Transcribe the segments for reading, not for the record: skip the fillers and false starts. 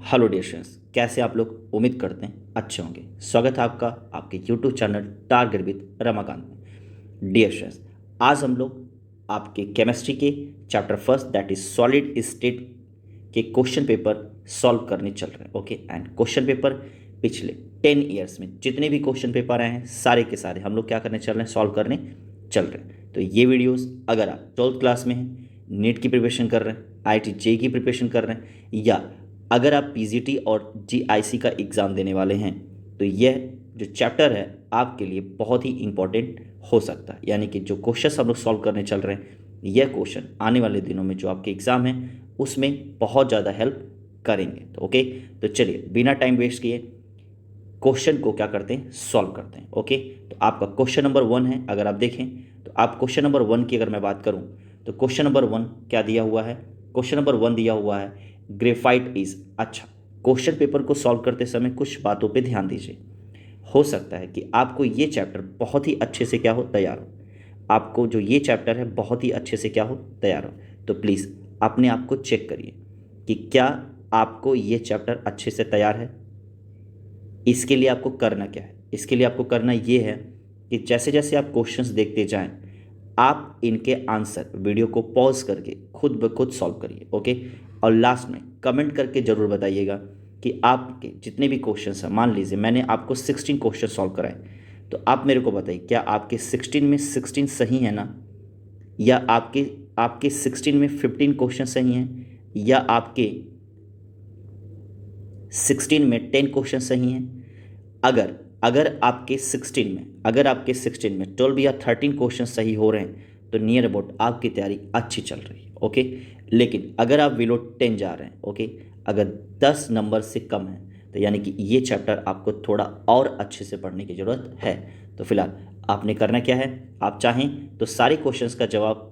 Hello dear students, कैसे आप लोग? उम्मीद करते हैं अच्छे होंगे। स्वागत है आपका आपके YouTube channel target with Ramakant में। डियर स्टूडेंट्स, आज हम लोग आपके केमिस्ट्री के chapter first that is solid state के क्वेश्चन पेपर सॉल्व करने चल रहे हैं। ओके, एंड क्वेश्चन पेपर पिछले 10 ईयर्स में जितने भी क्वेश्चन पेपर आए हैं सारे के सारे हम लोग क्या करने चल रहे हैं, सॉल्व करने चल रहे हैं। तो ये वीडियोस अगर आप 12th क्लास में हैं, नीट की प्रिपरेशन कर रहे हैं, IIT JEE की प्रिपरेशन कर रहे हैं, या अगर आप PGT और GIC का एग्ज़ाम देने वाले हैं, तो यह जो चैप्टर है आपके लिए बहुत ही इंपॉर्टेंट हो सकता है। यानी कि जो क्वेश्चन हम लोग सॉल्व करने चल रहे हैं, यह क्वेश्चन आने वाले दिनों में जो आपके एग्ज़ाम है उसमें बहुत ज़्यादा हेल्प करेंगे। तो ओके, तो चलिए बिना टाइम वेस्ट किए क्वेश्चन को क्या करते हैं, सॉल्व करते हैं। ओके, तो आपका क्वेश्चन नंबर 1 है। अगर आप देखें तो आप क्वेश्चन नंबर 1 की अगर मैं बात करूं तो क्वेश्चन नंबर 1 क्या दिया हुआ है? क्वेश्चन नंबर 1 दिया हुआ है ग्रेफाइट इज। अच्छा, क्वेश्चन पेपर को सॉल्व करते समय कुछ बातों पे ध्यान दीजिए। हो सकता है कि आपको ये चैप्टर बहुत ही अच्छे से क्या हो, तैयार हो। आपको जो ये चैप्टर है बहुत ही अच्छे से क्या हो, तैयार हो। तो प्लीज़ अपने आप को चेक करिए कि क्या आपको ये चैप्टर अच्छे से तैयार है। इसके लिए आपको करना क्या है? इसके लिए आपको करना ये है कि जैसे जैसे आप क्वेश्चंस देखते जाएं, आप इनके आंसर वीडियो को पॉज करके खुद ब खुद सॉल्व करिए। ओके, और लास्ट में कमेंट करके ज़रूर बताइएगा कि आपके जितने भी क्वेश्चंस हैं, मान लीजिए मैंने आपको 16 क्वेश्चन सॉल्व कराए, तो आप मेरे को बताइए क्या आपके 16 में 16 सही है ना, या आपके आपके 16 में 15 क्वेश्चन सही हैं, या आपके 16 में 10 क्वेश्चन सही हैं। अगर अगर आपके 16 में 12 या 13 क्वेश्चन सही हो रहे हैं तो नियर अबाउट आपकी तैयारी अच्छी चल रही है। ओके, लेकिन अगर आप बिलो 10 जा रहे हैं, ओके, अगर 10 नंबर से कम है, तो यानी कि ये चैप्टर आपको थोड़ा और अच्छे से पढ़ने की ज़रूरत है। तो फिलहाल आपने करना क्या है, आप चाहें तो सारे क्वेश्चंस का जवाब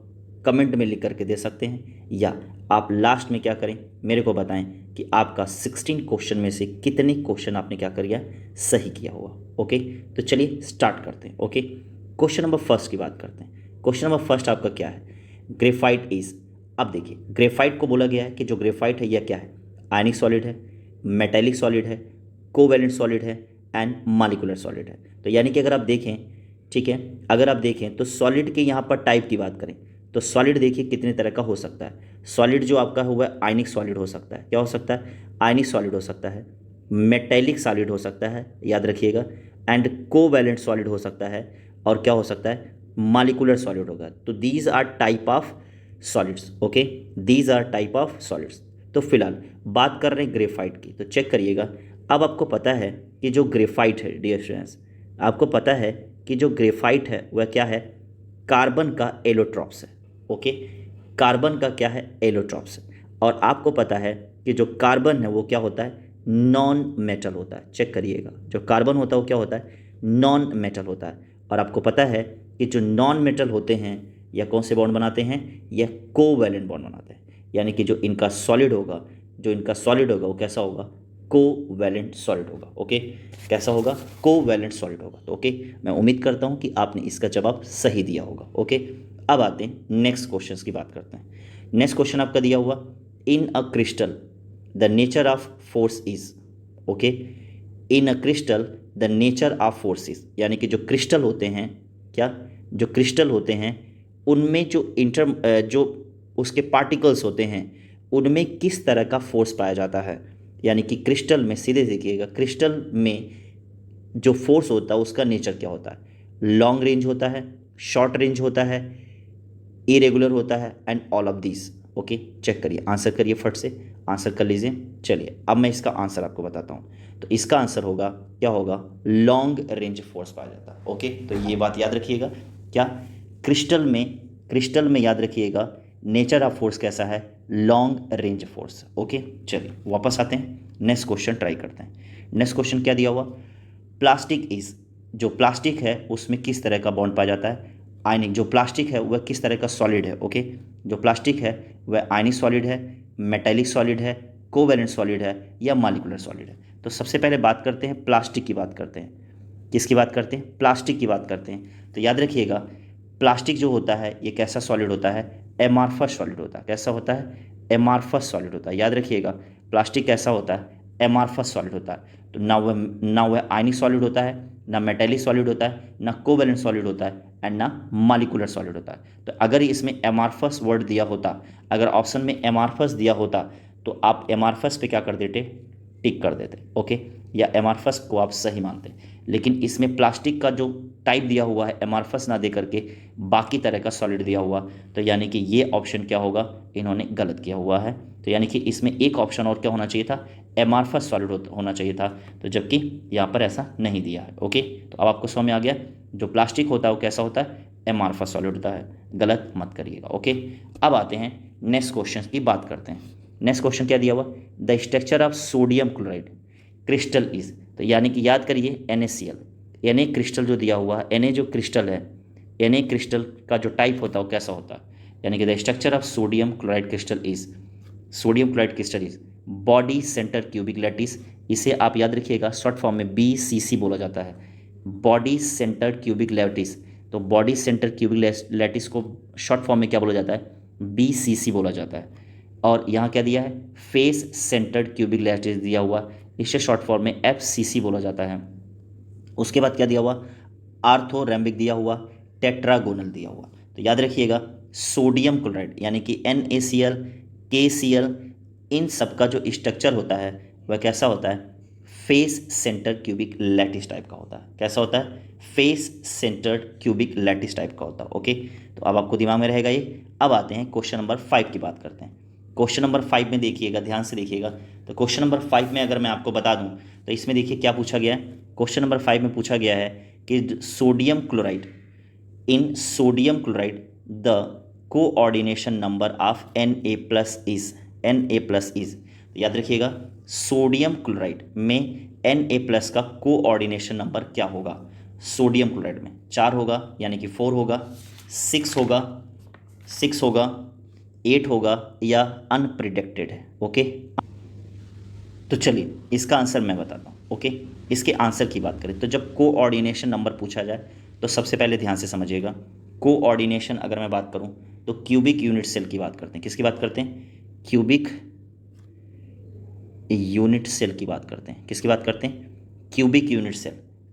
कमेंट में लिख करके दे सकते हैं, या आप लास्ट में क्या करें, मेरे को बताएं कि आपका 16 क्वेश्चन में से कितने क्वेश्चन आपने क्या कर लिया, सही किया हुआ। ओके, तो चलिए स्टार्ट करते हैं। ओके, क्वेश्चन नंबर फर्स्ट की बात करते हैं। क्वेश्चन नंबर फर्स्ट आपका क्या है? Graphite is. अब देखिए, ग्रेफाइट को बोला गया है कि जो ग्रेफाइट है यह क्या है? आयनिक सॉलिड है, मेटेलिक सॉलिड है, कोवैलेंट सॉलिड है, एंड मॉलिक्यूलर सॉलिड है। तो यानी कि अगर आप देखें, ठीक है, अगर आप देखें तो सॉलिड के यहाँ पर टाइप की बात करें तो सॉलिड देखिए कितने तरह का हो सकता है। सॉलिड जो आपका हुआ आयनिक सॉलिड हो सकता है। क्या हो सकता है? आयनिक सॉलिड हो सकता है, मेटेलिक सॉलिड हो सकता है, याद रखिएगा, एंड कोवैलेंट सॉलिड हो सकता है, और क्या हो सकता है, मॉलिक्यूलर सॉलिड होगा। तो these are type of solids. Okay, these are type of solids. तो फिलहाल बात कर रहे हैं ग्रेफाइट की, तो चेक करिएगा। अब आपको पता है कि जो ग्रेफाइट है डियर स्टूडेंट्स, आपको पता है कि जो ग्रेफाइट है वह क्या है, कार्बन का एलोट्रॉप्स है। ओके, कार्बन का क्या है, एलोट्रॉप्स है। और आपको पता है कि जो कार्बन है वो क्या होता है, नॉन मेटल होता है। चेक करिएगा, जो कार्बन होता है वो क्या होता है, नॉन मेटल होता है। और आपको पता है कि जो नॉन मेटल होते हैं यह कौन से बॉन्ड बनाते हैं, यह कोवैलेंट बॉन्ड बनाते हैं। यानी कि जो इनका सॉलिड होगा, वो कैसा होगा, कोवैलेंट सॉलिड होगा। ओके, कैसा होगा, कोवैलेंट सॉलिड होगा। तो ओके, मैं उम्मीद करता हूँ कि आपने इसका जवाब सही दिया होगा। ओके, अब आते हैं नेक्स्ट क्वेश्चन की बात करते हैं। नेक्स्ट क्वेश्चन आपका दिया हुआ, in a crystal the nature of force is. Okay, in a crystal the nature of force is, यानी कि जो क्रिस्टल होते हैं, क्या, जो क्रिस्टल होते हैं उनमें जो उसके पार्टिकल्स होते हैं उनमें किस तरह का फोर्स पाया जाता है। यानी कि क्रिस्टल में, सीधे देखिएगा, क्रिस्टल में जो फोर्स होता है उसका नेचर क्या होता है, लॉन्ग रेंज होता है, शॉर्ट रेंज होता है, इरेगुलर होता है, and all of this. Okay, check करिए, आंसर करिए, फट से आंसर कर लीजिए। चलिए अब मैं इसका आंसर आपको बताता हूँ। तो इसका आंसर होगा, क्या होगा, लॉन्ग रेंज फोर्स पाया जाता है। ओके, तो ये बात याद रखिएगा, क्या, क्रिस्टल में याद रखिएगा नेचर ऑफ फोर्स कैसा है, लॉन्ग रेंज फोर्स। ओके, चलिए वापस आते हैं, नेक्स्ट क्वेश्चन ट्राई करते हैं। नेक्स्ट क्वेश्चन क्या दिया हुआ, प्लास्टिक इज, जो प्लास्टिक है उसमें किस तरह का बॉन्ड पाया जाता है, आयनिक। जो प्लास्टिक है वह किस तरह का सॉलिड है। ओके, जो प्लास्टिक है वह आयनिक सॉलिड है, मेटेलिक सॉलिड है, कोवैलेंट सॉलिड है, या मॉलिक्यूलर सॉलिड है। तो सबसे पहले बात करते हैं प्लास्टिक की बात करते हैं। किसकी बात करते हैं, प्लास्टिक की बात करते हैं। तो याद रखिएगा, प्लास्टिक जो होता है ये कैसा सॉलिड होता है, एमार्फस सॉलिड होता है। कैसा होता है, एमार्फस सॉलिड होता है। याद रखिएगा, प्लास्टिक कैसा होता है, एमार्फस सॉलिड होता है। तो ना वह आयनिक सॉलिड होता है, ना मेटेलिक सॉलिड होता है, ना कोवेलेंट सॉलिड होता है एंड ना मॉलिक्यूलर सॉलिड होता है। तो अगर इसमें एमार्फस वर्ड दिया होता, अगर ऑप्शन में एमार्फस दिया होता तो आप एमार्फस पे क्या कर देते, टिक कर देते, ओके, या एमार्फस को आप सही मानते। लेकिन इसमें प्लास्टिक का जो टाइप दिया हुआ है एमार्फस ना दे करके बाकी तरह का सॉलिड दिया हुआ, तो यानी कि ये ऑप्शन क्या होगा, इन्होंने गलत किया हुआ है। तो यानी कि इसमें एक ऑप्शन और क्या होना चाहिए था, एमार्फस सॉलिड होना चाहिए था, तो जबकि यहाँ पर ऐसा नहीं दिया है। ओके, तो अब आपको समझ में आ गया जो प्लास्टिक होता है वो कैसा होता है, एमार्फस सॉलिड होता है, गलत मत करिएगा। ओके, अब आते हैं नेक्स्ट क्वेश्चन की बात करते हैं। नेक्स्ट क्वेश्चन क्या दिया हुआ, the structure of sodium chloride crystal is, तो यानी कि याद करिए NaCl, Na क्रिस्टल जो दिया हुआ है, Na जो क्रिस्टल है, Na क्रिस्टल का जो टाइप होता है वो कैसा होता है, यानी कि the structure of sodium chloride crystal is, sodium chloride crystal is body centre cubic lattice, इसे आप याद रखिएगा शॉर्ट फॉर्म में BCC बोला जाता है, बॉडी सेंटर क्यूबिक लैटिस। तो बॉडी सेंटर क्यूबिक लैटिस को शॉर्ट फॉर्म में क्या बोला जाता है, BCC बोला जाता है। और यहाँ क्या दिया है, फेस सेंटर्ड क्यूबिक लैटिस दिया हुआ, इसे शॉर्ट फॉर्म में FCC बोला जाता है। उसके बाद क्या दिया हुआ, आर्थोरेम्बिक दिया हुआ, टेट्रागोनल दिया हुआ। तो याद रखिएगा सोडियम क्लोराइड यानी कि NaCl, KCl, इन सब का जो स्ट्रक्चर होता है वह कैसा होता है, face centre cubic lattice type का होता है। कैसा होता है, face centred cubic lattice type का होता है। ओके, तो अब आपको दिमाग में रहेगा ये। अब आते हैं क्वेश्चन नंबर 5 की बात करते हैं। क्वेश्चन नंबर 5 में देखिएगा, ध्यान से देखिएगा। तो क्वेश्चन नंबर 5 में अगर मैं आपको बता दूं तो इसमें देखिए क्या पूछा गया है। क्वेश्चन नंबर 5 में पूछा गया है कि sodium chloride, in sodium chloride the coordination number of Na+ is. याद रखिएगा सोडियम क्लोराइड में Na+ का कोऑर्डिनेशन नंबर क्या होगा, सोडियम क्लोराइड में 4 होगा यानी कि 4 होगा, 6 होगा, 8 होगा या अनप्रिडिक्टेड है। ओके, तो चलिए इसका आंसर मैं बताता हूँ। ओके, इसके आंसर की बात करें तो जब कोऑर्डिनेशन नंबर पूछा जाए तो सबसे पहले ध्यान से समझिएगा, कोऑर्डिनेशन अगर मैं बात करूँ तो क्यूबिक यूनिट सेल की बात करते हैं। किसकी बात करते हैं, क्यूबिक यूनिट सेल की बात करते हैं। किसकी बात करते हैं, cubic unit cell.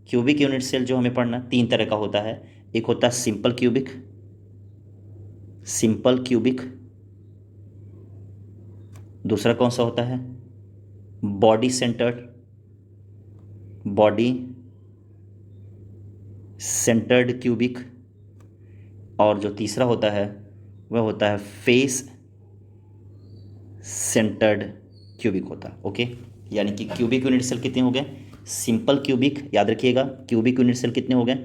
Cubic unit cell जो हमें पढ़ना 3 तरह का होता है, एक होता है सिंपल क्यूबिक, दूसरा कौन सा होता है, बॉडी सेंटर्ड क्यूबिक, और जो तीसरा होता है वह होता है फेस सेंटर्ड क्यूबिक होता है। ओके, यानी कि क्यूबिक यूनिट सेल कितने हो गए, सिंपल क्यूबिक, याद रखिएगा क्यूबिक यूनिट सेल कितने हो गए,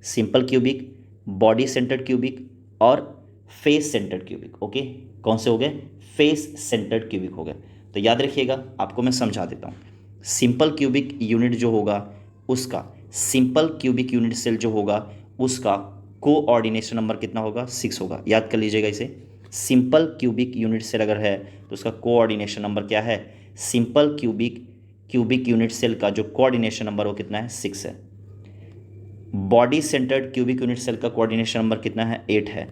simple cubic, body centred cubic और फेस सेंटर्ड क्यूबिक। ओके, कौन से हो गए, फेस सेंटर्ड क्यूबिक हो गए। तो याद रखिएगा, आपको मैं समझा देता हूँ। सिंपल क्यूबिक यूनिट जो होगा उसका, सिंपल क्यूबिक यूनिट सेल जो होगा उसका कोऑर्डिनेशन नंबर कितना होगा, 6 होगा। याद कर लीजिएगा इसे, सिंपल क्यूबिक यूनिट सेल अगर है तो उसका कोऑर्डिनेशन नंबर क्या है, सिंपल क्यूबिक यूनिट सेल का जो कोऑर्डिनेशन नंबर वो कितना है, 6 है। Body centred cubic unit cell का कोऑर्डिनेशन नंबर कितना है, 8 है।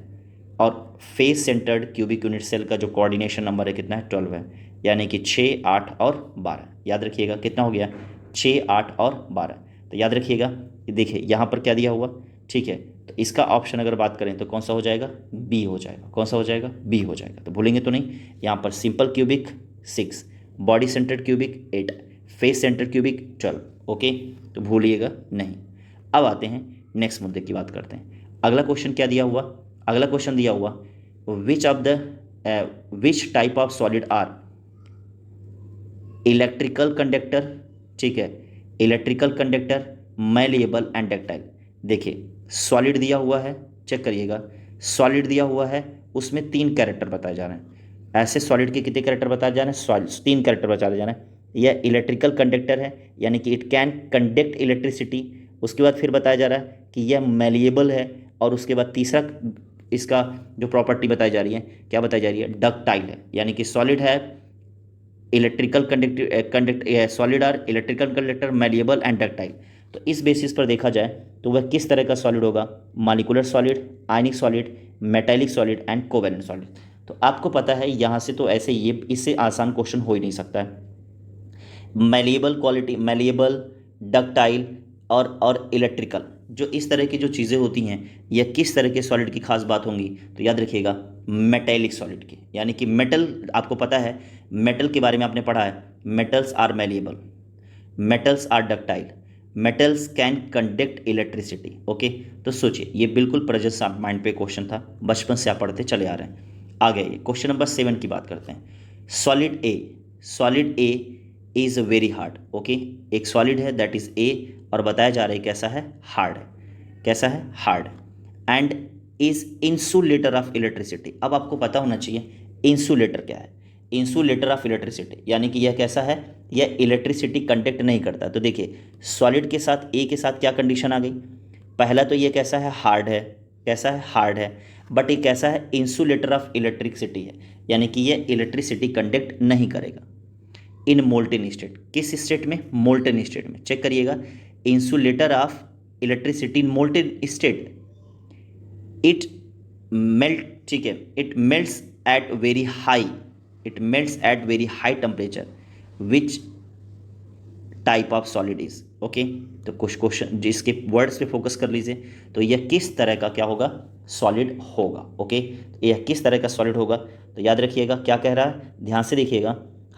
और face centred cubic unit cell का जो कोऑर्डिनेशन नंबर है कितना है, 12 है। यानी कि 6, 8 और 12। याद रखिएगा कितना हो गया, 6, 8 और 12। तो याद रखिएगा कि देखिए यहाँ पर क्या दिया हुआ, ठीक है, तो इसका ऑप्शन अगर बात करें तो कौन सा हो जाएगा, बी हो जाएगा। कौन सा हो जाएगा, बी हो जाएगा। तो भूलेंगे तो नहीं, यहाँ पर simple cubic 6, body centred cubic 8, face centred cubic 12। Okay, तो भूलिएगा नहीं। अब आते हैं नेक्स्ट मुद्दे की बात करते हैं। अगला क्वेश्चन क्या दिया हुआ, अगला क्वेश्चन दिया हुआ which type of solid are electrical conductor, ठीक है, electrical conductor, malleable and ductile. देखिए सॉलिड दिया हुआ है, चेक करिएगा, सॉलिड दिया हुआ है, उसमें 3 कैरेक्टर बताए जा रहे हैं। ऐसे सॉलिड के कितने कैरेक्टर बताए जा रहे हैं, सॉलिड 3 कैरेक्टर बताए जा रहे हैं। यह इलेक्ट्रिकल कंडक्टर है यानी कि इट कैन कंडक्ट इलेक्ट्रिसिटी। उसके बाद फिर बताया जा रहा है कि यह मैलिएबल है, और उसके बाद तीसरा इसका जो प्रॉपर्टी बताई जा रही है, क्या बताई जा रही है, डक्टाइल है। यानी कि सॉलिड है, electrical solid are electrical conductor, malleable and ductile. तो इस बेसिस पर देखा जाए तो वह किस तरह का सॉलिड होगा, molecular solid, ionic solid, metallic solid and covalent solid. तो आपको पता है यहाँ से तो ऐसे ये इससे आसान क्वेश्चन हो ही नहीं सकता है। मैलिएबल क्वालिटी, मैलिएबल, डक्टाइल और इलेक्ट्रिकल, जो इस तरह की जो चीज़ें होती हैं यह किस तरह के सॉलिड की खास बात होंगी, तो याद रखिएगा मेटेलिक सॉलिड की। यानी कि मेटल, आपको पता है मेटल के बारे में आपने पढ़ा है, metals are malleable, metals are ductile, metals can conduct electricity. Okay, तो सोचिए ये बिल्कुल प्रेजेंट माइंड पे क्वेश्चन था, बचपन से आप पढ़ते चले आ रहे हैं। आगे ये क्वेश्चन नंबर 7 की बात करते हैं। Solid A, solid A is very hard. Okay, एक सॉलिड है दैट इज़ ए, और बताया जा रहा है कैसा है, हार्ड है। कैसा है, hard. And is insulator of electricity. अब आपको पता होना चाहिए इंसुलेटर क्या है। इंसुलेटर ऑफ इलेक्ट्रिसिटी यानी कि यह कैसा है, यह इलेक्ट्रिसिटी कंडक्ट नहीं करता। तो देखिए सॉलिड के साथ ए के साथ क्या कंडीशन आ गई, पहला तो ये कैसा है, हार्ड है। कैसा है, हार्ड है। बट ये कैसा है, इंसुलेटर ऑफ इलेक्ट्रिसिटी है, यानी कि यह इलेक्ट्रिसिटी कंडक्ट नहीं करेगा इन मोल्टेन स्टेट। किस स्टेट में, मोल्टेन स्टेट में। चेक करिएगा, insulator of electricity in molten state, it melt, ठीक है, it melts at very high, it melts at very high temperature, which type of solid is. Okay, तो कुछ question जिसके words पे focus कर लीजिए, तो यह किस तरह का क्या होगा, सॉलिड होगा। ओके, यह किस तरह का सॉलिड होगा, तो याद रखिएगा क्या कह रहा है, ध्यान से देखिएगा।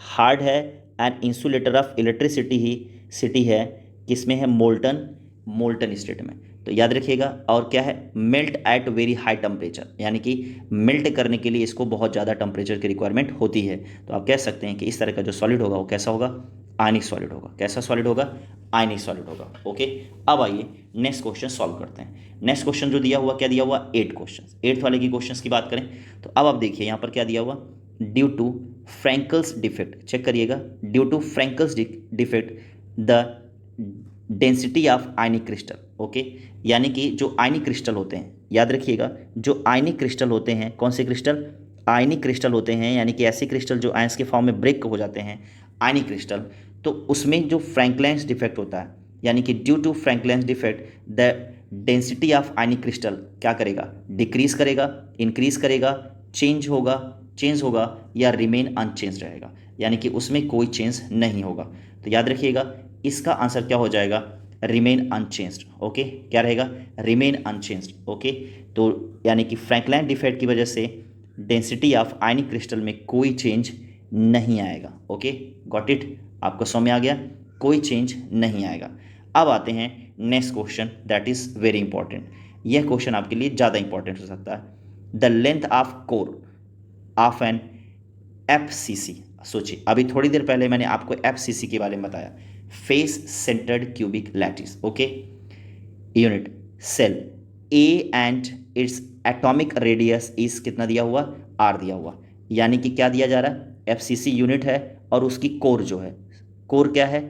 हार्ड है and insulator of electricity he city है, किसमें है, मोल्टन, मोल्टन स्टेट में। तो याद रखिएगा, और क्या है, melt eight very high temperature, यानी कि मेल्ट करने के लिए इसको बहुत ज़्यादा टेम्परेचर की रिक्वायरमेंट होती है। तो आप कह सकते हैं कि इस तरह का जो सॉलिड होगा वो कैसा होगा, आयनिक सॉलिड होगा। कैसा सॉलिड होगा, आयनिक सॉलिड होगा। ओके, अब आइए नेक्स्ट क्वेश्चन सॉल्व करते हैं। नेक्स्ट क्वेश्चन जो दिया हुआ, क्या दिया हुआ, 8 क्वेश्चन, 8th वाले की क्वेश्चन की बात करें तो अब आप देखिए यहाँ पर क्या दिया हुआ, due to Frenkel's defect. Check करिएगा, due to Frenkel's defect the density of ionic crystal. Okay, यानी कि जो आयनिक क्रिस्टल होते हैं, याद रखिएगा जो आयनिक क्रिस्टल होते हैं, कौन से क्रिस्टल, आयनिक क्रिस्टल होते हैं, यानी कि ऐसे क्रिस्टल जो आयंस के फॉर्म में ब्रेक हो जाते हैं, आयनिक क्रिस्टल। तो उसमें जो फ्रैंकलाइन्स डिफेक्ट होता है, यानी कि due to Frenkel's defect the density of ionic crystal क्या करेगा, डिक्रीज करेगा, इंक्रीज करेगा, चेंज होगा या रिमेन अनचेंज रहेगा, यानी कि उसमें कोई चेंज नहीं होगा। तो याद रखिएगा इसका आंसर क्या हो जाएगा, रिमेन अनचेंज्ड। ओके, क्या रहेगा, रिमेन अनचेंज्ड। ओके, तो यानी कि फ्रैंकलाइन डिफेक्ट की वजह से डेंसिटी ऑफ आयनिक क्रिस्टल में कोई चेंज नहीं आएगा। ओके, गॉट इट, आपको समझ में आ गया, कोई चेंज नहीं आएगा। अब आते हैं next question, that is very important. यह क्वेश्चन आपके लिए ज़्यादा इंपॉर्टेंट हो सकता है। The length of core of an FCC। सोचिए अभी थोड़ी देर पहले मैंने आपको FCC के बारे में बताया, face centred cubic lattice. Okay, unit cell a and its atomic radius is कितना दिया हुआ, R दिया हुआ। यानी कि क्या दिया जा रहा है, FCC यूनिट है और उसकी कोर जो है, कोर क्या है,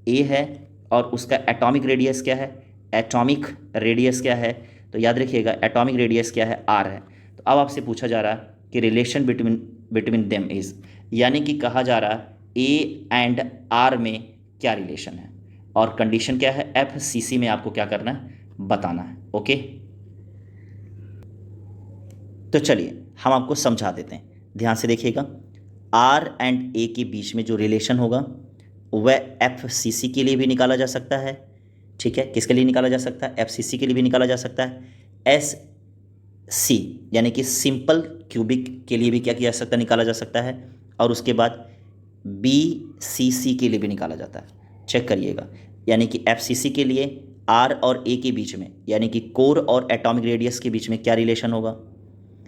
A है, और उसका एटॉमिक रेडियस क्या है, एटॉमिक रेडियस क्या है, तो याद रखिएगा एटॉमिक रेडियस क्या है, R है। तो अब आपसे पूछा जा रहा है कि रिलेशन बिटवीन देम इज, यानी कि कहा जा रहा है A एंड R में क्या रिलेशन है, और कंडीशन क्या है, FCC में आपको क्या करना है, बताना है। ओके, तो चलिए हम आपको समझा देते हैं, ध्यान से देखिएगा। R एंड A के बीच में जो रिलेशन होगा वह FCC के लिए भी निकाला जा सकता है। ठीक है, किसके लिए निकाला जा सकता है, FCC के लिए भी निकाला जा सकता है। SC यानी कि सिंपल क्यूबिक के लिए भी क्या किया जा सकता है, निकाला जा सकता है। और उसके बाद BCC के लिए भी निकाला जाता है। चेक करिएगा, यानी कि FCC के लिए R और A के बीच में, यानी कि कोर और एटॉमिक रेडियस के बीच में क्या रिलेशन होगा,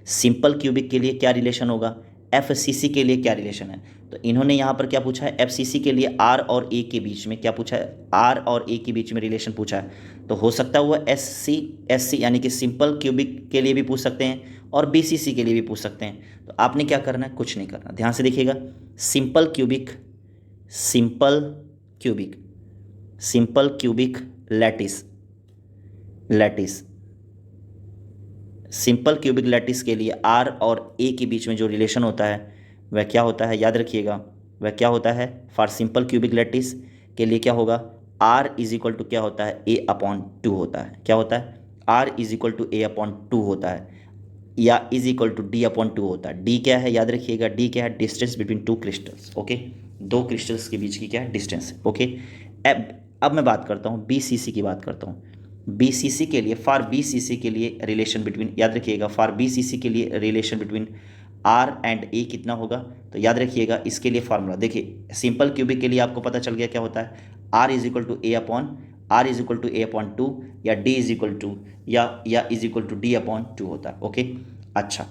सिंपल क्यूबिक के लिए क्या रिलेशन होगा, FCC के लिए क्या रिलेशन है। तो इन्होंने यहाँ पर क्या पूछा है, FCC के लिए R और A के बीच में क्या पूछा है, R और A के बीच में रिलेशन पूछा है। तो हो सकता है वो SC यानी कि सिंपल क्यूबिक के लिए भी पूछ सकते हैं और BCC के लिए भी पूछ सकते हैं। तो आपने क्या करना है, कुछ नहीं करना, ध्यान से देखिएगा। Simple cubic, simple cubic, simple cubic lattice, lattice, simple cubic lattice के लिए R और A के बीच में जो रिलेशन होता है वह क्या होता है, याद रखिएगा वह क्या होता है, फॉर सिंपल क्यूबिक लैटिस के लिए क्या होगा, R इज इक्वल टू क्या होता है, A/2 होता है। क्या होता है, R is equal to A/2 होता है, या इज इक्वल टू D/2 होता है। D क्या है, याद रखिएगा D क्या है, distance between two crystals. Okay, दो क्रिस्टल्स के बीच की क्या है, डिस्टेंस है। ओके, अब मैं बात करता हूँ BCC की बात करता हूँ। BCC के लिए, फॉर BCC के लिए रिलेशन बिटवीन, याद रखिएगा फॉर BCC के लिए relation between R and A कितना होगा, तो याद रखिएगा इसके लिए फार्मूला देखिए, सिंपल क्यूबिक के लिए आपको पता चल गया क्या होता है, R is equal to A upon 2 या D इज इक्वल टू या is equal to D upon 2 होता है। ओके, अच्छा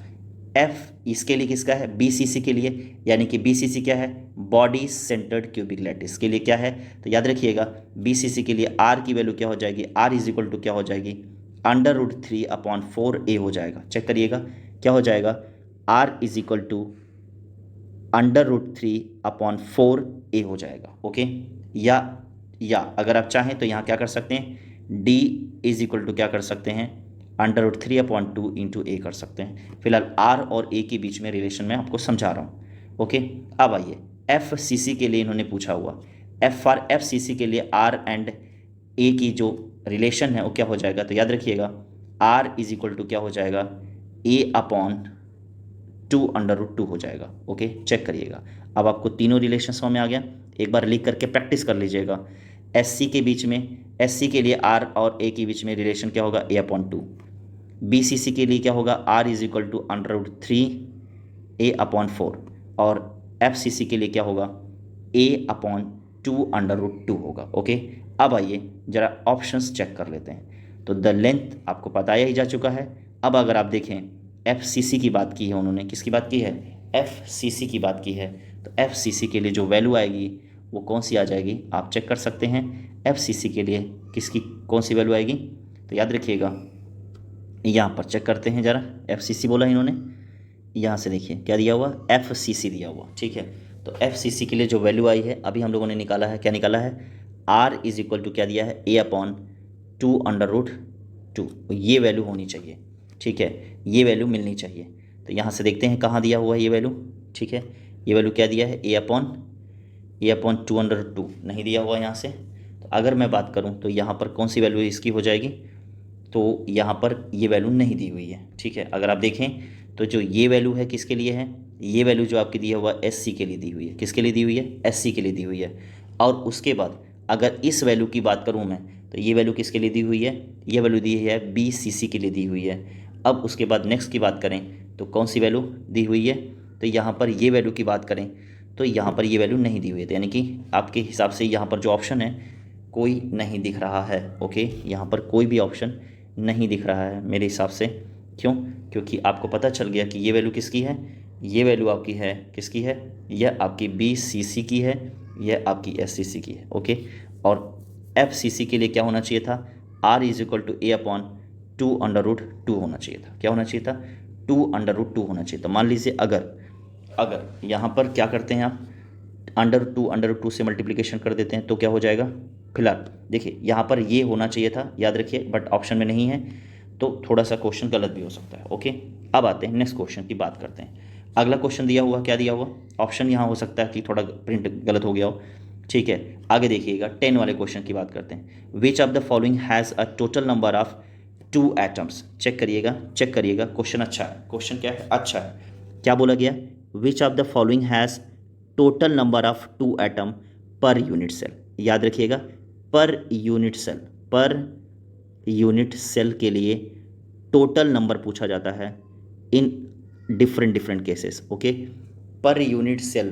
F इसके लिए किसका है, BCC के लिए, यानी कि BCC क्या है, बॉडी सेंटर्ड क्यूबिक लैटिस के लिए क्या है, तो याद रखिएगा BCC के लिए R की वैल्यू क्या हो जाएगी, R इज इक्वल टू क्या हो जाएगी, √3 अपॉन 4A हो जाएगा। चेक करिएगा क्या हो जाएगा, R is equal to √3 upon 4A हो जाएगा। ओके, या अगर आप चाहें तो यहाँ क्या कर सकते हैं, D इज इक्वल टू क्या कर सकते हैं, √3 अपॉन 2 इंटू A कर सकते हैं। फिलहाल R और A के बीच में रिलेशन मैं आपको समझा रहा हूँ। ओके, अब आइए FCC के लिए इन्होंने पूछा हुआ, फॉर FCC के लिए R एंड A की जो रिलेशन है वो क्या हो जाएगा, तो याद रखिएगा R इज इक्वल टू क्या हो जाएगा, A अपॉन 2 हो जाएगा। ओके, चेक करिएगा, अब आपको तीनों रिलेशन समझ में आ गया। एक बार लिख करके प्रैक्टिस कर लीजिएगा। SC के बीच में, SC के लिए R और A के बीच में रिलेशन क्या होगा, A अपॉन 2। BCC के लिए क्या होगा, R is equal to √3 A upon 4, और FCC के लिए क्या होगा, A अपॉन 2 होगा। ओके, अब आइए जरा ऑप्शंस चेक कर लेते हैं। तो द लेंथ आपको बताया ही जा चुका है। अब अगर आप देखें FCC की बात की है उन्होंने, किसकी बात की है, FCC की बात की है, तो FCC के लिए जो वैल्यू आएगी वो कौन सी आ जाएगी, आप चेक कर सकते हैं। FCC के लिए किसकी कौन सी वैल्यू आएगी, तो याद रखिएगा यहाँ पर चेक करते हैं ज़रा, FCC बोला इन्होंने, यहाँ से देखिए क्या दिया हुआ, FCC दिया हुआ। ठीक है, तो FCC के लिए जो वैल्यू आई है अभी हम लोगों ने निकाला है, क्या निकाला है, R इज इक्वल टू क्या दिया है, A अपॉन 2 ये वैल्यू होनी चाहिए। ठीक है, ये वैल्यू मिलनी चाहिए। तो यहाँ से देखते हैं कहाँ दिया हुआ है ये वैल्यू। ठीक है, ये वैल्यू क्या दिया है, A अपॉन 2 नहीं दिया हुआ यहाँ से। तो अगर मैं बात करूँ तो यहाँ पर कौन सी वैल्यू इसकी हो जाएगी, तो यहाँ पर ये वैल्यू नहीं दी हुई है। ठीक है, अगर आप देखें तो जो ये वैल्यू है किसके लिए है, ये वैल्यू जो आपकी दी है हुआ SC के लिए दी हुई है। किसके लिए दी हुई है, SC के लिए दी हुई है। और उसके बाद अगर इस वैल्यू की बात करूँ मैं, तो ये वैल्यू किसके लिए दी हुई है, ये वैल्यू दी है BCC के लिए दी हुई है। अब उसके बाद नेक्स्ट की बात करें तो कौन सी वैल्यू दी हुई है, तो यहाँ पर ये वैल्यू की बात करें तो यहाँ पर ये वैल्यू नहीं दी हुई है। तो यानी कि आपके हिसाब से यहाँ पर जो ऑप्शन है कोई नहीं दिख रहा है। ओके, यहाँ पर कोई भी ऑप्शन नहीं दिख रहा है मेरे हिसाब से। क्यों, क्योंकि आपको पता चल गया कि ये वैल्यू किसकी है, ये वैल्यू आपकी है किसकी है, यह आपकी BCC की है, यह आपकी SCC की है। ओके, और FCC के लिए क्या होना चाहिए था, R is equal to A upon 2 होना चाहिए था। क्या होना चाहिए था, 2 होना चाहिए था। मान लीजिए अगर यहाँ पर क्या करते हैं आप, √2 से मल्टीप्लिकेशन कर देते हैं तो क्या हो जाएगा। फिलहाल देखिए यहाँ पर ये होना चाहिए था, याद रखिए, बट ऑप्शन में नहीं है तो थोड़ा सा क्वेश्चन गलत भी हो सकता है। ओके, अब आते हैं नेक्स्ट क्वेश्चन की बात करते हैं। अगला क्वेश्चन दिया हुआ, क्या दिया हुआ, ऑप्शन यहाँ हो सकता है कि थोड़ा प्रिंट गलत हो गया हो। ठीक है, आगे देखिएगा 10 वाले क्वेश्चन की बात करते हैं। Which of the following has a total number of 2 atoms. Check करिएगा क्वेश्चन अच्छा है, क्वेश्चन क्या है, अच्छा है। क्या बोला गया, which of the following has total number of 2 atom per unit cell. याद रखिएगा पर यूनिट सेल के लिए टोटल नंबर पूछा जाता है in different cases. Okay, per unit cell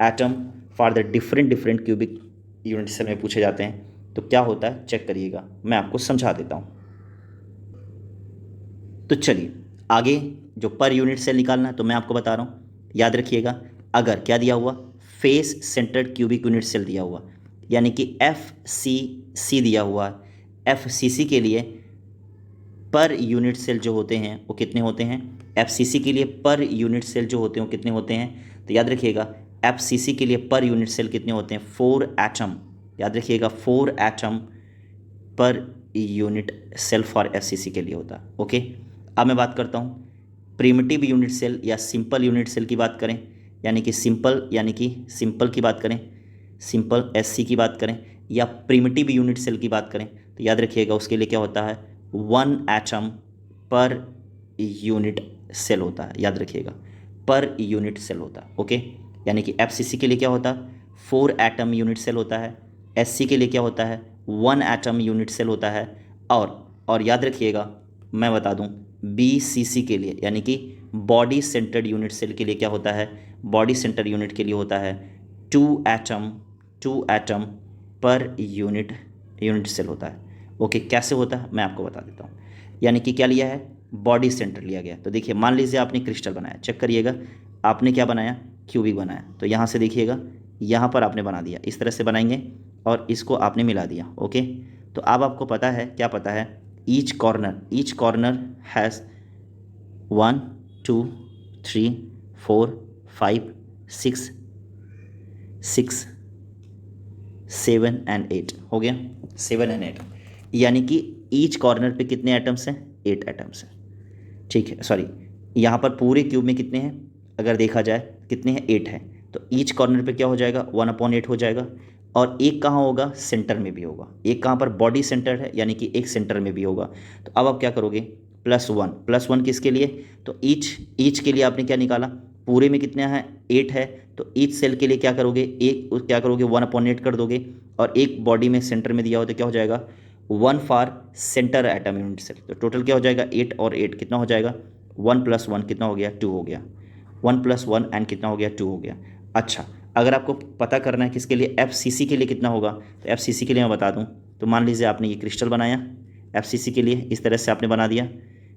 atom for the different cubic unit cell में पूछे जाते हैं। तो क्या होता है चेक करिएगा, मैं आपको समझा देता हूँ। तो चलिए आगे जो पर यूनिट सेल निकालना है तो मैं आपको बता रहा हूँ। याद रखिएगा, अगर क्या दिया हुआ, face centred cubic unit cell दिया हुआ, यानी कि FCC दिया हुआ, FCC के लिए पर यूनिट सेल जो होते हैं वो कितने होते हैं, FCC के लिए पर यूनिट सेल जो होते हैं वो कितने होते हैं, तो याद रखिएगा FCC के लिए पर यूनिट सेल कितने होते हैं, 4 एटम। याद रखिएगा 4 atom per unit cell for FCC के लिए होता है। ओके, अब मैं बात करता हूँ प्रिमिटिव यूनिट सेल या सिंपल यूनिट सेल की बात करें, यानी कि सिंपल की बात करें, सिंपल SC की बात करें या प्रिमिटिव यूनिट सेल की बात करें, तो याद रखिएगा उसके लिए क्या होता है, 1 एटम पर यूनिट सेल होता है। याद रखिएगा पर यूनिट सेल होता है। ओके, यानी कि FCC के लिए क्या होता है, 4 एटम यूनिट सेल होता है। SC के लिए क्या होता है, 1 एटम यूनिट सेल होता है। और याद रखिएगा, मैं बता दूं, BCC के लिए यानी कि बॉडी सेंटर्ड यूनिट सेल के लिए क्या होता है, बॉडी सेंटर यूनिट के लिए होता है 2 एटम पर यूनिट सेल होता है। ओके, कैसे होता है मैं आपको बता देता हूँ। यानी कि क्या लिया है, बॉडी सेंटर लिया गया। तो देखिए, मान लीजिए आपने क्रिस्टल बनाया, चेक करिएगा, आपने क्या बनाया, क्यूबिक बनाया। तो यहाँ से देखिएगा, यहाँ पर आपने बना दिया, इस तरह से बनाएंगे और इसको आपने मिला दिया। ओके, तो अब आपको पता है, क्या पता है, ईच कॉर्नर हैज़ 1 2 3 4 5 6 7 एंड 8 हो गया, 7 एंड 8। यानी कि ईच कॉर्नर पे कितने एटम्स हैं, 8 एटम्स हैं। ठीक है, सॉरी, यहाँ पर पूरे क्यूब में कितने हैं, अगर देखा जाए कितने हैं, 8 हैं। तो ईच कॉर्नर पे क्या हो जाएगा, 1/8 हो जाएगा। और एक कहाँ होगा, सेंटर में भी होगा। एक कहाँ पर, बॉडी सेंटर है, यानी कि एक सेंटर में भी होगा। तो अब आप क्या करोगे, +1 किसके लिए, तो ईच के लिए आपने क्या निकाला, पूरे में कितने हैं, 8 है। तो ईच सेल के लिए क्या करोगे, क्या करोगे, 1/8 कर दोगे। और एक बॉडी में सेंटर में दिया हो तो क्या हो जाएगा, 1 for centre atom unit cell. तो टोटल क्या हो जाएगा, 8 और 8 कितना हो जाएगा, 1 + 1 कितना हो गया, 2 हो गया। 1 + 1 एंड कितना हो गया, 2 हो गया। अच्छा, अगर आपको पता करना है किसके लिए, FCC के लिए कितना होगा, तो FCC के लिए मैं बता दूं। तो मान लीजिए आपने ये क्रिस्टल बनाया, FCC के लिए इस तरह से आपने बना दिया,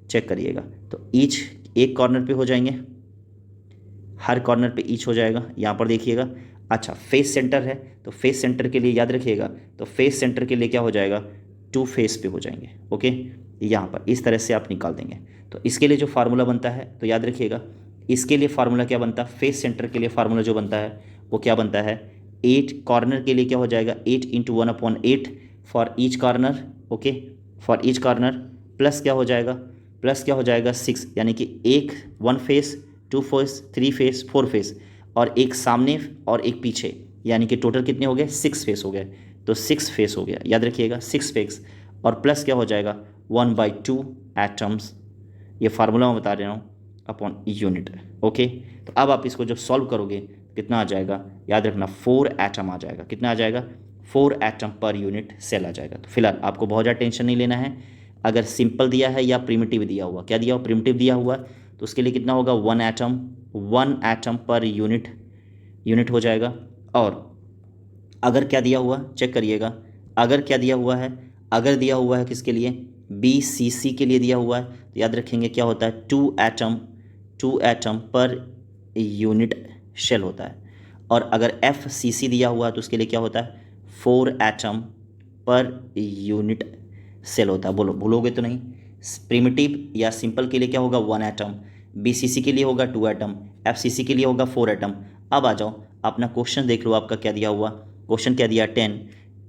चेक करिएगा। तो ईच एक कॉर्नर पे हो जाएंगे, हर कॉर्नर पे ईच हो जाएगा, यहाँ पर देखिएगा। अच्छा, फेस सेंटर है, तो फेस सेंटर के लिए याद रखिएगा, तो फेस सेंटर के लिए क्या हो जाएगा, 2 फेस पे हो जाएंगे। ओके, यहाँ पर इस तरह से आप निकाल देंगे। तो इसके लिए जो फार्मूला बनता है, तो याद रखिएगा, इसके लिए फार्मूला क्या बनता है, फेस सेंटर के लिए फार्मूला जो बनता है वो क्या बनता है, 8 कॉर्नर के लिए क्या हो जाएगा, 8 × 1/8 for each corner. Okay, for each corner, plus क्या हो जाएगा 6, यानी कि एक 1 फेस, 2 फेस, 3 फेस, 4 फेस, और एक सामने और एक पीछे, यानी कि टोटल कितने हो गए, 6 फेस हो गए। तो 6 फेस हो गया, याद रखिएगा 6 फेस। और प्लस क्या हो जाएगा, 1/2 एटम्स, ये फार्मूला मैं बता रहा हूँ, अपॉन यूनिट। ओके, तो अब आप इसको जब सॉल्व करोगे कितना आ जाएगा, याद रखना 4 एटम आ जाएगा। कितना आ जाएगा, 4 एटम पर यूनिट सेल आ जाएगा। तो फिलहाल आपको बहुत ज़्यादा टेंशन नहीं लेना है। अगर सिंपल दिया है या प्रिमिटिव दिया हुआ, क्या दिया हुआ, प्रिमिटिव दिया हुआ, तो उसके लिए कितना होगा, 1 एटम पर यूनिट हो जाएगा। और अगर क्या दिया हुआ, चेक करिएगा, अगर क्या दिया हुआ है, अगर दिया हुआ है किसके लिए, BCC के लिए दिया हुआ है, तो याद रखेंगे क्या होता है, 2 एटम पर यूनिट शेल होता है। और अगर FCC दिया हुआ है तो उसके लिए क्या होता है, 4 एटम पर यूनिट सेल होता है। बोलो, भूलोगे तो नहीं। प्रिमिटिव या सिंपल के लिए क्या होगा, 1 एटम, BCC के लिए होगा 2 एटम, FCC के लिए होगा 4 एटम। अब आ जाओ, अपना क्वेश्चन देख लो, आपका क्या दिया हुआ, क्वेश्चन क्या दिया,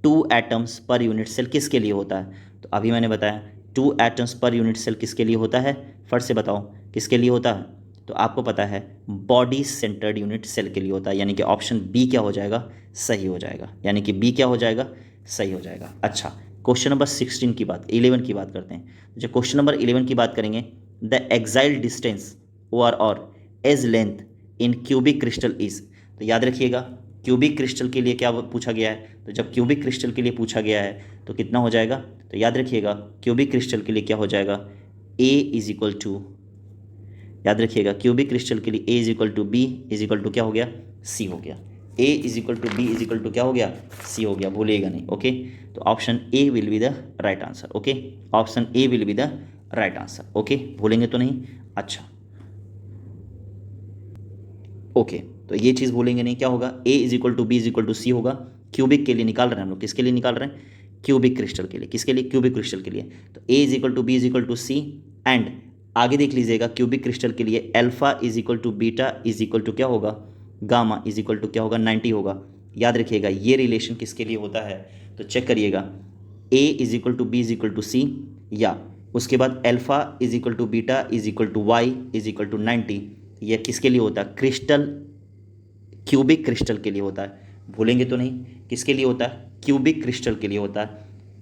2 एटम्स पर यूनिट सेल किसके लिए होता है। तो अभी मैंने बताया 2 एटम्स पर यूनिट सेल किसके लिए होता है, फट से बताओ किसके लिए होता है। तो आपको पता है बॉडी सेंटर्ड यूनिट सेल के लिए होता है, यानी कि ऑप्शन बी क्या हो जाएगा, सही हो जाएगा। यानी कि बी क्या हो जाएगा, सही हो जाएगा। अच्छा, क्वेश्चन नंबर 16 की बात, 11 की बात करते हैं। जब क्वेश्चन नंबर 11 की बात करेंगे, द एक्साइल डिस्टेंस और edge length in cubic crystal is. तो याद रखिएगा, क्यूबिक क्रिस्टल के लिए क्या पूछा गया है, तो जब क्यूबिक क्रिस्टल के लिए पूछा गया है तो कितना हो जाएगा, तो याद रखिएगा क्यूबिक क्रिस्टल के लिए क्या हो जाएगा, A = टू, याद रखिएगा क्यूबिक क्रिस्टल के लिए A = B = क्या हो गया, C हो गया। A = B = क्या हो गया, C हो गया, भूलिएगा नहीं। ओके, तो option A will be the right answer. Okay, option A will be the right answer. Okay, भूलेंगे तो नहीं। अच्छा, ओके, तो ये चीज़ भूलेंगे नहीं। क्या होगा, A = B = C होगा। क्यूबिक के लिए निकाल रहे हैं हम लोग, किसके लिए निकाल रहे हैं, क्यूबिक क्रिस्टल के लिए। किसके लिए, क्यूबिक क्रिस्टल के लिए। तो A = B = C, एंड आगे देख लीजिएगा क्यूबिक क्रिस्टल के लिए अल्फा = बीटा = क्या होगा, गामा = क्या होगा, 90 होगा। याद रखिएगा ये रिलेशन किसके लिए होता है, तो चेक करिएगा, A = B = C, या उसके बाद अल्फा = बीटा = Y = 90, यह किसके लिए होता है, क्रिस्टल, क्यूबिक क्रिस्टल के लिए होता है। भूलेंगे तो नहीं, किसके लिए होता है, क्यूबिक क्रिस्टल के लिए होता है।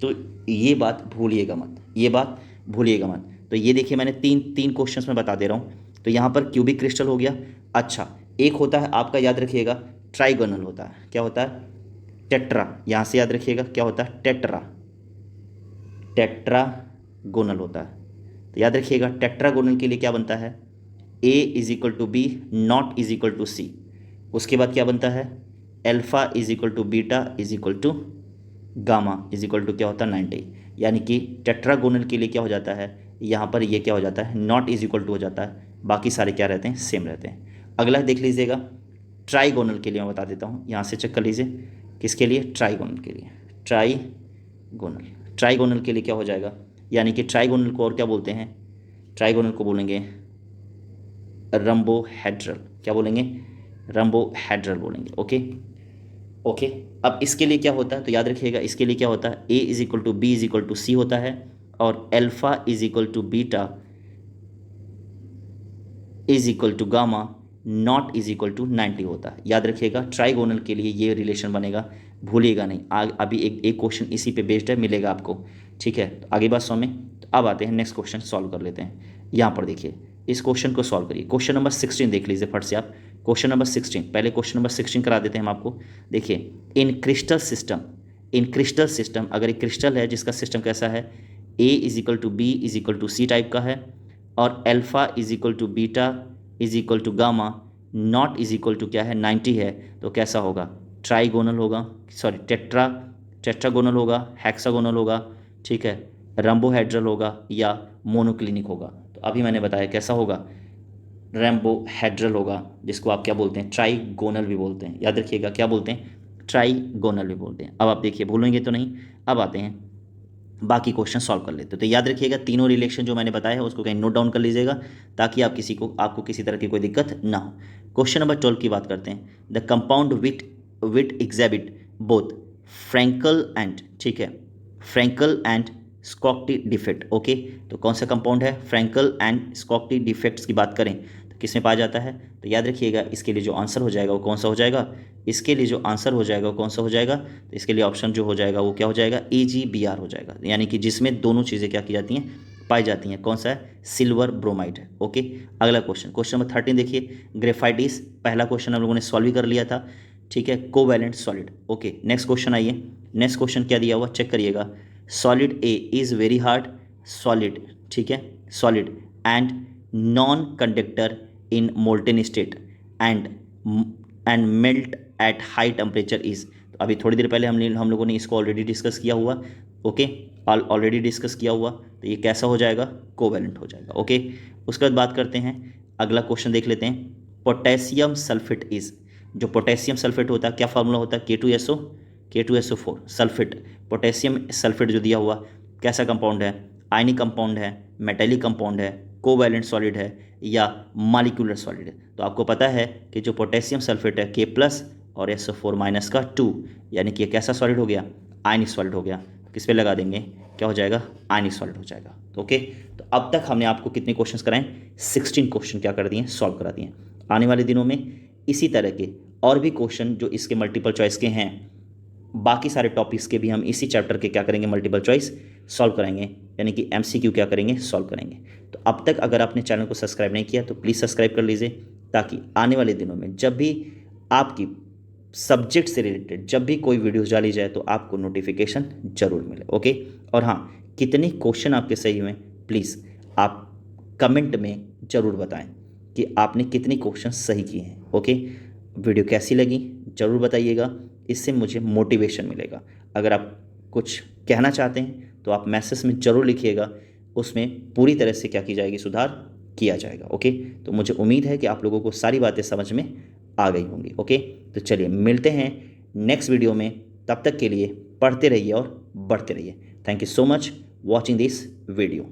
तो ये बात भूलिएगा मत, ये बात भूलिएगा मत। तो ये देखिए, मैंने तीन क्वेश्चंस में बता दे रहा हूँ। तो यहाँ पर क्यूबिक क्रिस्टल हो गया। अच्छा, एक होता है आपका, याद रखिएगा, ट्राइगोनल होता है। क्या होता है? टेट्रा। यहाँ से याद रखिएगा क्या होता है? टेट्रा। टेट्रागोनल होता है। तो याद रखिएगा टेट्रागोनल के लिए क्या बनता है? A is equal to B, not is equal to C. उसके बाद क्या बनता है? Alpha is equal to beta is equal to gamma is equal to क्या होता है? 90। यानी कि टेट्रागोनल के लिए क्या हो जाता है? यहाँ पर ये क्या हो जाता है? नॉट इज इक्वल टू हो जाता है, बाकी सारे क्या रहते हैं? सेम रहते हैं। अगला देख लीजिएगा, ट्राइगोनल के लिए मैं बता देता हूँ, यहाँ से चेक कर लीजिए। किसके लिए? ट्राइगोनल के लिए। ट्राइगोनल के लिए क्या हो जाएगा? यानी कि ट्राइगोनल को और क्या बोलते हैं? ट्राइगोनल को बोलेंगे रंबोहेड्रल। क्या बोलेंगे? रंबोहेड्रल बोलेंगे। ओके। अब इसके लिए क्या होता है? तो याद रखिएगा इसके लिए क्या होता है? A is equal to B is equal to C होता है, और alpha is equal to beta is equal to gamma not is equal to 90 होता है। याद रखिएगा ट्राइगोनल के लिए ये रिलेशन बनेगा, भूलिएगा नहीं। अभी एक क्वेश्चन इसी पे बेस्ड है, मिलेगा आपको। ठीक है, तो आगे बात समझ में। तो अब आते हैं नेक्स्ट क्वेश्चन सॉल्व कर लेते हैं। यहाँ पर देखिए इस क्वेश्चन को सॉल्व करिए। क्वेश्चन नंबर 16 देख लीजिए फट से आप। क्वेश्चन नंबर 16, पहले क्वेश्चन नंबर 16 करा देते हैं हम आपको। देखिए इन क्रिस्टल सिस्टम, अगर एक क्रिस्टल है जिसका सिस्टम कैसा है? A is equal to B is equal to C type का है, और alpha is equal to beta is equal to gamma not is equal to क्या है? 90 है। तो कैसा होगा? ट्राइगोनल होगा, सॉरी टेट्रागोनल होगा, हेक्सागोनल होगा, ठीक है, रंबोहेड्रल होगा, या मोनोक्लिनिक होगा। तो अभी मैंने बताया कैसा होगा? रैम्बोहेड्रल होगा, जिसको आप क्या बोलते हैं? ट्राइगोनल भी बोलते हैं। याद रखिएगा क्या बोलते हैं? ट्राइगोनल भी बोलते हैं। अब आप देखिए भूलेंगे तो नहीं। अब आते हैं बाकी क्वेश्चन सॉल्व कर लेते हैं। तो याद रखिएगा तीनों रिलेशन जो मैंने बताया है उसको कहीं नोट डाउन कर लीजिएगा, ताकि आपको किसी तरह की कोई दिक्कत ना हो। क्वेश्चन नंबर 12 की बात करते हैं। The compound with exhibit both Frenkel and, ठीक है, Frenkel and Schottky defect. Okay, तो कौन सा कंपाउंड है? फ्रैंकल एंड स्कॉक्टी डिफेक्ट्स की बात करें तो किस में पाया जाता है? तो याद रखिएगा इसके लिए जो आंसर हो जाएगा वो कौन सा हो जाएगा? इसके लिए जो आंसर हो जाएगा वो कौन सा हो जाएगा? तो इसके लिए ऑप्शन जो हो जाएगा वो क्या हो जाएगा? EGBR हो जाएगा। यानी कि जिसमें दोनों चीज़ें क्या की जाती हैं? पाई जाती हैं। कौन सा है? सिल्वर ब्रोमाइड है। ओके, अगला क्वेश्चन, क्वेश्चन नंबर 13 देखिए। ग्रेफाइटिस, पहला क्वेश्चन हम लोगों ने सॉल्व भी कर लिया था, ठीक है, covalent solid. Okay, next question आइए। नेक्स्ट क्वेश्चन क्या दिया हुआ चेक करिएगा। Solid A is very hard solid, ठीक है, solid and non conductor in molten state and melt at high temperature is. तो अभी थोड़ी देर पहले हम लोगों ने इसको ऑलरेडी डिस्कस किया हुआ। ओके, ऑलरेडी डिस्कस किया हुआ। तो ये कैसा हो जाएगा? कोवैलेंट हो जाएगा। ओके, उसके बाद बात करते हैं, अगला क्वेश्चन देख लेते हैं। पोटेशियम सल्फेट इज, जो पोटेशियम सल्फेट होता है क्या फार्मूला होता है? K2SO4 sulphate. पोटेशियम सल्फेट जो दिया हुआ कैसा कंपाउंड है? आयनिक कंपाउंड है, मेटेलिक कंपाउंड है, कोवैलेंट सॉलिड है, या मॉलिक्यूलर सॉलिड है? तो आपको पता है कि जो पोटेशियम सल्फेट है K+ और SO4- का 2, यानी कि ये कैसा सॉलिड हो गया? आयनिक सॉलिड हो गया। तो किस पे लगा देंगे? क्या हो जाएगा? आयनिक सॉलिड हो जाएगा। तो ओके, तो अब तक हमने आपको कितने क्वेश्चंस कराएं? 16 क्वेश्चन क्या कर दिए? सॉल्व करा दिए। आने वाले दिनों में इसी तरह के और भी क्वेश्चन जो इसके मल्टीपल चॉइस के हैं, बाकी सारे टॉपिक्स के भी हम इसी चैप्टर के क्या करेंगे? मल्टीपल चॉइस सॉल्व करेंगे, यानी कि MCQ क्या करेंगे? सॉल्व करेंगे। तो अब तक अगर आपने चैनल को सब्सक्राइब नहीं किया तो प्लीज़ सब्सक्राइब कर लीजिए, ताकि आने वाले दिनों में जब भी आपकी सब्जेक्ट से रिलेटेड जब भी कोई वीडियोस डाली जाए तो आपको नोटिफिकेशन जरूर मिले। ओके, और हाँ, कितने क्वेश्चन आपके सही हुए प्लीज़ आप कमेंट में ज़रूर बताएं कि आपने कितने क्वेश्चन सही किए हैं। ओके, वीडियो कैसी लगी ज़रूर बताइएगा, इससे मुझे मोटिवेशन मिलेगा। अगर आप कुछ कहना चाहते हैं तो आप मैसेज में ज़रूर लिखिएगा, उसमें पूरी तरह से क्या की जाएगी? सुधार किया जाएगा। ओके, तो मुझे उम्मीद है कि आप लोगों को सारी बातें समझ में आ गई होंगी। ओके, तो चलिए मिलते हैं नेक्स्ट वीडियो में। तब तक के लिए पढ़ते रहिए और बढ़ते रहिए। Thank you so much watching this video.